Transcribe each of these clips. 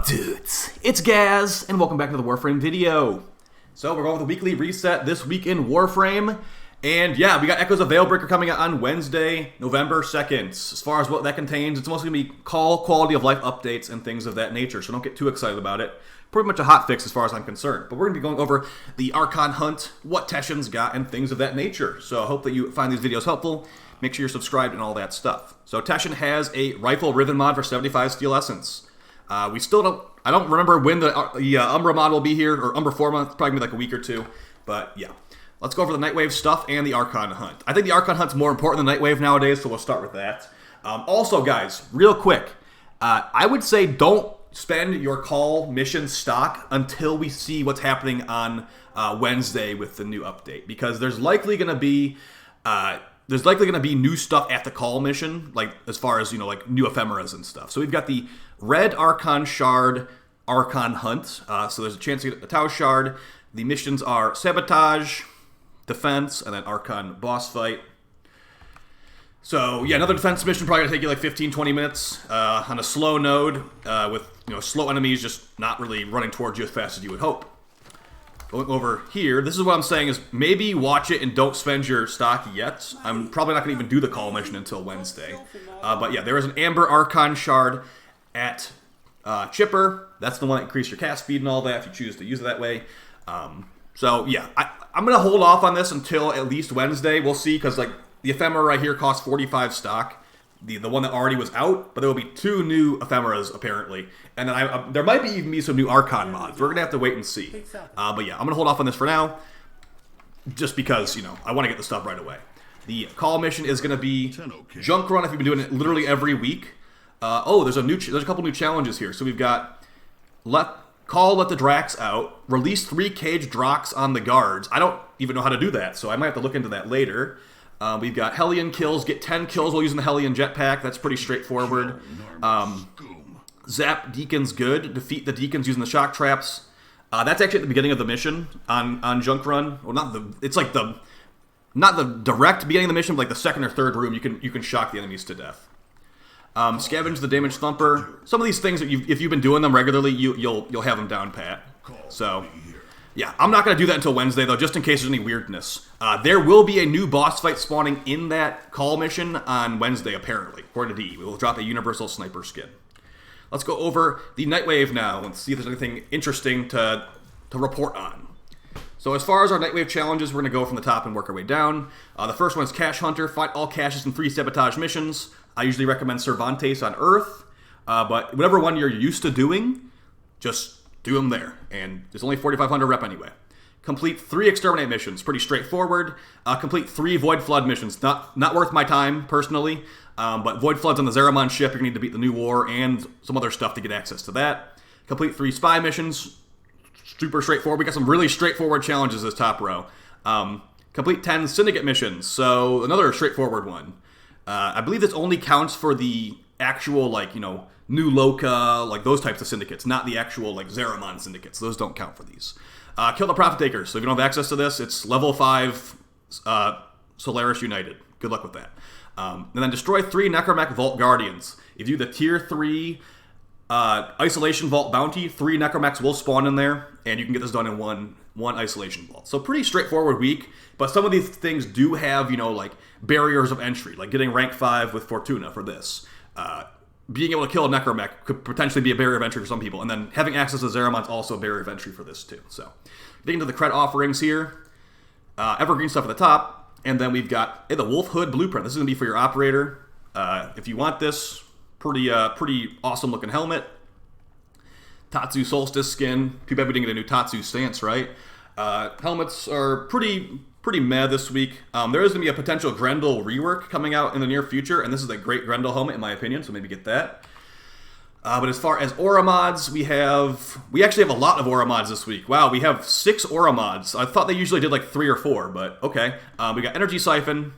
up, dudes? It's Gaz, and welcome back to the Warframe video. So we're going with a weekly reset this week in Warframe, and yeah, we got Echoes of Veilbreaker coming out on Wednesday, November 2nd. As far as what that contains, it's mostly going to be quality of life updates and things of that nature, so don't get too excited about it. Pretty much a hotfix as far as I'm concerned. But we're going to be going over the Archon Hunt, what Teshin's got, and things of that nature. So I hope that you find these videos helpful. Make sure you're subscribed and all that stuff. So Teshin has a Rifle Riven mod for 75 Steel Essence. We still don't... I don't remember when the Umbra mod will be here, or Umbra Forma. It's probably going to be like a week or two. But yeah. Let's go over the Nightwave stuff and the Archon Hunt. I think the Archon Hunt's more important than Nightwave nowadays, so we'll start with that. Also, guys, real quick. I would say don't spend your call mission stock until we see what's happening on Wednesday with the new update. Because there's likely going to be... new stuff at the call mission, like as far as, like new ephemeras and stuff. So we've got the Red Archon Shard Archon Hunt. So there's a chance to get a Tau Shard. The missions are Sabotage, Defense, and then Archon Boss Fight. So yeah, another defense mission probably gonna take you like 15-20 minutes on a slow node with slow enemies just not really running towards you as fast as you would hope. Going over here, this is what I'm saying is maybe watch it and don't spend your stock yet. I'm probably not going to even do the call mission until Wednesday. But yeah, there is an Amber Archon Shard at Chipper. That's the one that increases your cast speed and all that if you choose to use it that way. So yeah, I'm going to hold off on this until at least Wednesday. We'll see, because like the ephemera right here costs 45 stock. The one that already was out, but there will be 2 new ephemeras apparently, and then there might even be some new Archon mods. We're gonna have to wait and see. But yeah, I'm gonna hold off on this for now, just because I want to get the stuff right away. The call mission is gonna be Junk Run if you've been doing it literally every week. There's a couple new challenges here. So we've got let the Drax out, release 3 caged Drox on the guards. I don't even know how to do that, so I might have to look into that later. We've got Hellion kills, get 10 kills while using the Hellion jetpack. That's pretty straightforward. Zap Deacons good, defeat the Deacons using the shock traps. That's actually at the beginning of the mission on Junk Run. Well, not the direct beginning of the mission, but like the second or third room, you can shock the enemies to death. Scavenge the Damage Thumper. Some of these things, if you've been doing them regularly, you'll have them down pat. So yeah, I'm not going to do that until Wednesday, though, just in case there's any weirdness. There will be a new boss fight spawning in that call mission on Wednesday, apparently, according to D. We will drop a Universal Sniper skin. Let's go over the Nightwave now and see if there's anything interesting to report on. So as far as our Nightwave challenges, we're going to go from the top and work our way down. The first one is Cache Hunter. Fight all caches in 3 sabotage missions. I usually recommend Cervantes on Earth, but whatever one you're used to doing, just do them there, and there's only 4,500 rep anyway. Complete 3 exterminate missions, pretty straightforward. Complete 3 Void Flood missions, not worth my time personally, but Void Flood's on the Zeramon ship. You're gonna need to beat the New War and some other stuff to get access to that. Complete 3 spy missions, super straightforward. We got some really straightforward challenges this top row. Complete 10 Syndicate missions, so another straightforward one. I believe this only counts for the actual New Loka, like those types of syndicates, not the actual Zeramon syndicates. Those don't count for these. Kill the Profit Takers. So if you don't have access to this, it's level 5 Solaris United. Good luck with that. And then destroy 3 Necromech Vault Guardians. If you do the tier 3 Isolation Vault bounty, 3 Necromechs will spawn in there, and you can get this done in one Isolation Vault. So pretty straightforward week, but some of these things do have, barriers of entry, like getting rank 5 with Fortuna for this. Being able to kill a Necromech could potentially be a barrier of entry for some people, and then having access to Zeramon's also a barrier of entry for this too. So, getting into the cred offerings here, evergreen stuff at the top, and then we've got the Wolf Hood Blueprint. This is going to be for your operator. If you want this, pretty awesome looking helmet. Tatsu Solstice skin. Too bad we didn't get a new Tatsu stance, right? Helmets are pretty meh this week. There is going to be a potential Grendel rework coming out in the near future, and this is a great Grendel helmet in my opinion, so maybe get that. But as far as aura mods, we actually have a lot of aura mods this week. Wow, we have 6 aura mods. I thought they usually did like 3 or 4, but okay. We got Energy Siphon.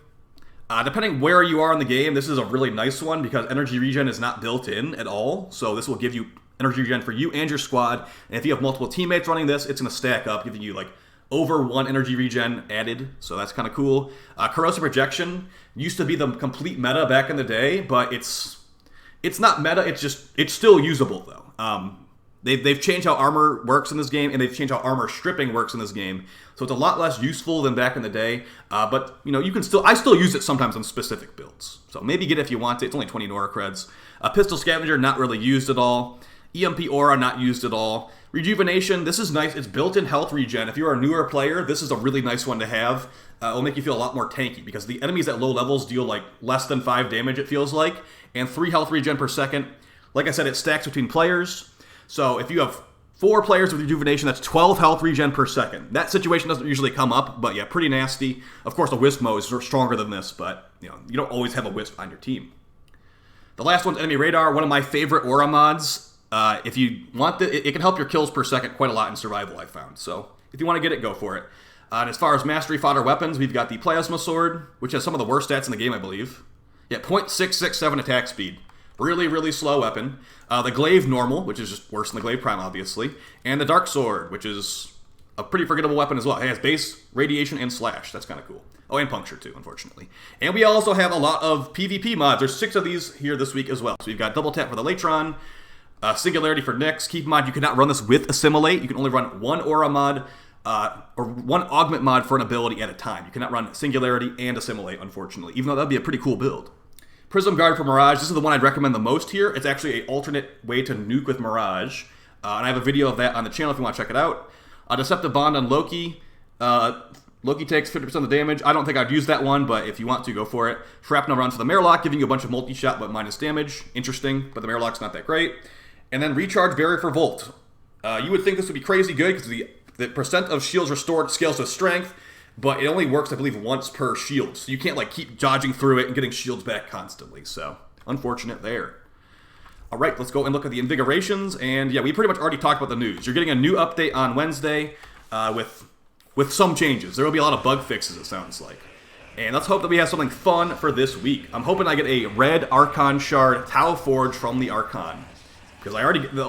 Depending where you are in the game, this is a really nice one because energy regen is not built in at all, so this will give you energy regen for you and your squad. And if you have multiple teammates running this, it's going to stack up, giving you over 1 energy regen added, so that's kind of cool. Corrosive Projection used to be the complete meta back in the day, but it's not meta, it's still usable though. They've changed how armor works in this game, and they've changed how armor stripping works in this game. So it's a lot less useful than back in the day. But you can I still use it sometimes on specific builds. So maybe get it if you want it. It's only 20 Nora creds. Pistol Scavenger, not really used at all. EMP Aura, not used at all. Rejuvenation, this is nice. It's built-in health regen. If you're a newer player, this is a really nice one to have. It'll make you feel a lot more tanky, because the enemies at low levels deal like less than 5 damage, it feels like, and 3 health regen per second. Like I said, it stacks between players. So if you have 4 players with Rejuvenation, that's 12 health regen per second. That situation doesn't usually come up, but yeah, pretty nasty. Of course, the Wisp mode is stronger than this, but you don't always have a Wisp on your team. The last one's Enemy Radar, one of my favorite aura mods. If you want it can help your kills per second quite a lot in survival, I found. So if you want to get it, go for it. And as far as mastery fodder weapons, we've got the Plasma Sword, which has some of the worst stats in the game, I believe. Yeah, 0.667 attack speed. Really, really slow weapon. The Glaive Normal, which is just worse than the Glaive Prime, obviously. And the Dark Sword, which is a pretty forgettable weapon as well. It has base, radiation, and slash. That's kind of cool. Oh, and puncture too, unfortunately. And we also have a lot of PvP mods. There's 6 of these here this week as well. So we've got Double Tap for the Latron, Singularity for Nyx. Keep in mind, you cannot run this with Assimilate. You can only run one Aura mod, or one Augment mod for an ability at a time. You cannot run Singularity and Assimilate, unfortunately, even though that'd be a pretty cool build. Prism Guard for Mirage. This is the one I'd recommend the most here. It's actually an alternate way to nuke with Mirage. And I have a video of that on the channel if you want to check it out. Deceptive Bond on Loki. Loki takes 50% of the damage. I don't think I'd use that one, but if you want to, go for it. Shrapnel Run for the Marlock, giving you a bunch of multi-shot but minus damage. Interesting, but the Marlock's not that great. And then Recharge Barrier for Volt. You would think this would be crazy good because the percent of shields restored scales to strength, but it only works, I believe, once per shield. So you can't like keep dodging through it and getting shields back constantly. So, unfortunate there. All right, let's go and look at the invigorations. And yeah, we pretty much already talked about the news. You're getting a new update on Wednesday with some changes. There will be a lot of bug fixes, it sounds like. And let's hope that we have something fun for this week. I'm hoping I get a red Archon Shard Tau Forge from the Archon. Because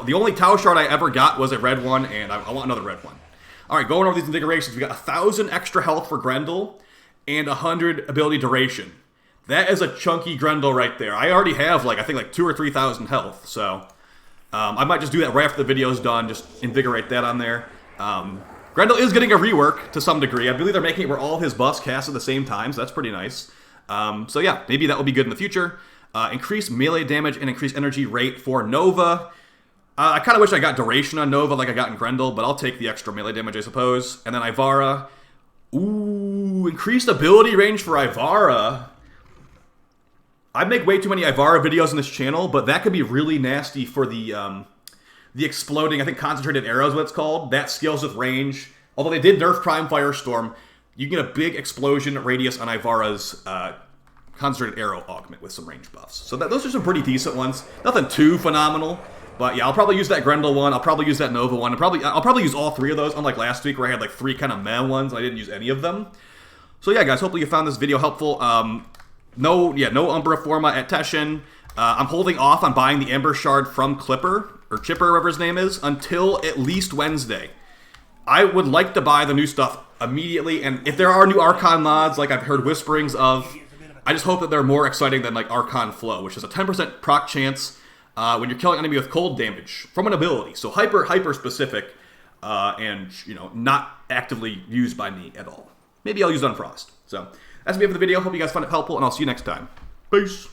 the only Tau Shard I ever got was a red one, and I want another red one. Alright, going over these invigorations, we got 1,000 extra health for Grendel, and 100 ability duration. That is a chunky Grendel right there. I already have, I think 2,000 or 3,000 health, so I might just do that right after the video's done, just invigorate that on there. Grendel is getting a rework to some degree. I believe they're making it where all of his buffs cast at the same time, so that's pretty nice. So yeah, maybe that will be good in the future. Increase melee damage and increase energy rate for Nova. I kind of wish I got duration on Nova like I got in Grendel, but I'll take the extra melee damage, I suppose. And then Ivara. Ooh, increased ability range for Ivara. I make way too many Ivara videos on this channel, but that could be really nasty for the exploding, I think concentrated arrow is what it's called. That scales with range. Although they did nerf Prime Firestorm, you can get a big explosion radius on Ivara's concentrated arrow augment with some range buffs. So those are some pretty decent ones. Nothing too phenomenal. But yeah, I'll probably use that Grendel one. I'll probably use that Nova one. I'll probably use all 3 of those, unlike last week where I had 3 kind of meh ones. I didn't use any of them. So yeah, guys, hopefully you found this video helpful. No Umbra Forma at Teshin. I'm holding off on buying the Ember Shard from Clipper, or Chipper, whatever his name is, until at least Wednesday. I would like to buy the new stuff immediately, and if there are new Archon mods, like I've heard whisperings of, I just hope that they're more exciting than Archon Flow, which is a 10% proc chance when you're killing an enemy with cold damage from an ability. So hyper specific, and not actively used by me at all. Maybe I'll use it on Frost. So that's me for the video. Hope you guys found it helpful, and I'll see you next time. Peace.